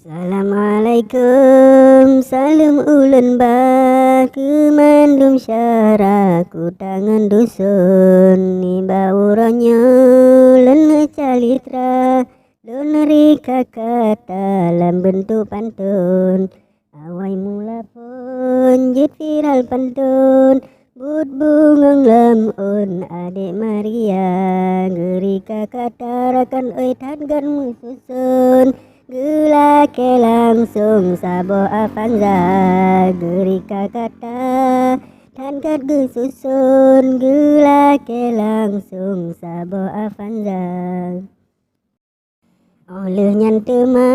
Assalamualaikum, salam ulun ba kemandum syara ku tangan dusun ni baurannya len calitra don rika kata dalam bentuk pantun awai mula pun jit viral pantun but bungang lamun adik Maria gerika kata rakan oi tadgan mususun gelake langsung sabo avanza gerika kata dan kat gesusun gelake langsung sabo avanza oleh nyantema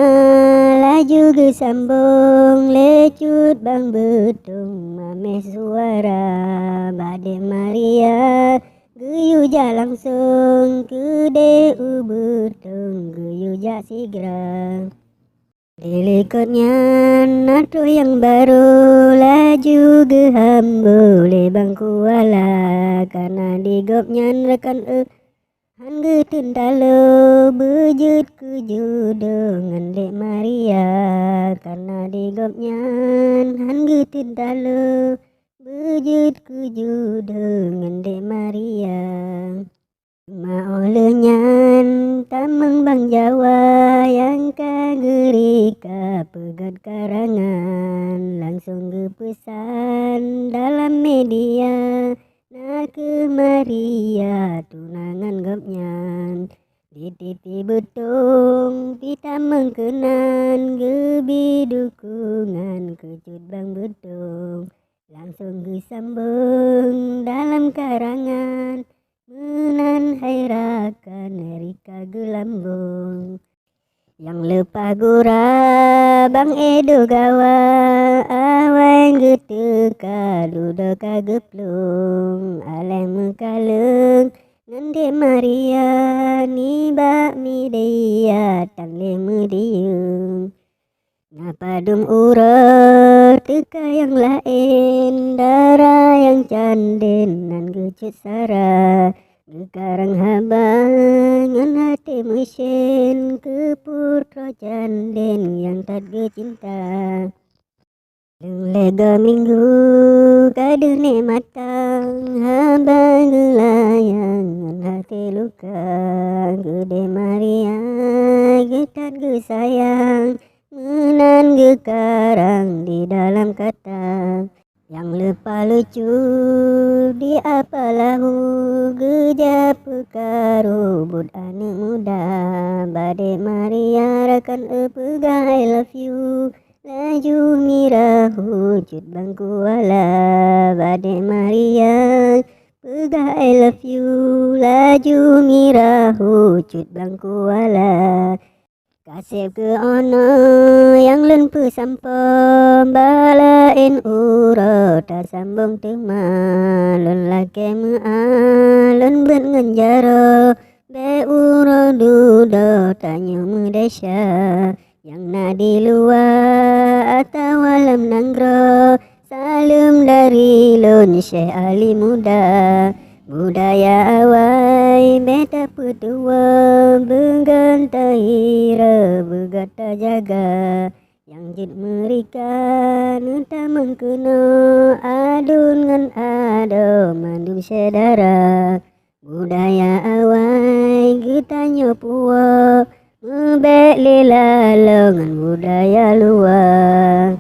laju gesambung lecut bang betung mame suara bade Maria geyu ja langsung kede betung geyu ja sigra delikotnya nato yang baru laju gehambu lebang kuala karena digopnya rekan han getun talo bejut keju dengan dek Maria karena digopnya han getun talo bejut keju dengan dek Maria ma olehnya tamang bang Jawa yang kagerika pegat karangan langsung gepesan dalam media nak ke Maria tunangan gopnyan dititi betung pita mengkenan gebi dukungan kecut bang betung langsung gesambung dalam karangan menan hairakan Rika gelambung yang lepas gura bang Edo gawa awan geteka duda kageplung alem mekaleng ngende Maria ni bak mi dia tan le mediung ngapadum urut teka yang lain darah yang canden nan gecut sara gekarang habangan hati mesin ke putra canden yang tak gecinta lega minggu kadune matang habang gelayangan hati luka gede Maria getat gesayang menan gekarang di dalam kata yang lepa lucu di apalahu geja pekaru bud anak muda bade Maria rakan pega I love you laju mirahu cut bang kuala bade Maria pega I love you laju mirahu cut bang kuala kasep ke ono yang lempu sampom balain uro tak sambung tema lun lake lun bet ngenjaro be uro dudo tanyo mudesya yang na di luar atau alam nanggro salam dari lun Syekh Ali muda budaya awai beta petua beganta hira begata jaga yang jid mereka nuta mengkeno adun ngan ado mandum sedara budaya awai gitanyo puwa mebek lela longan budaya luar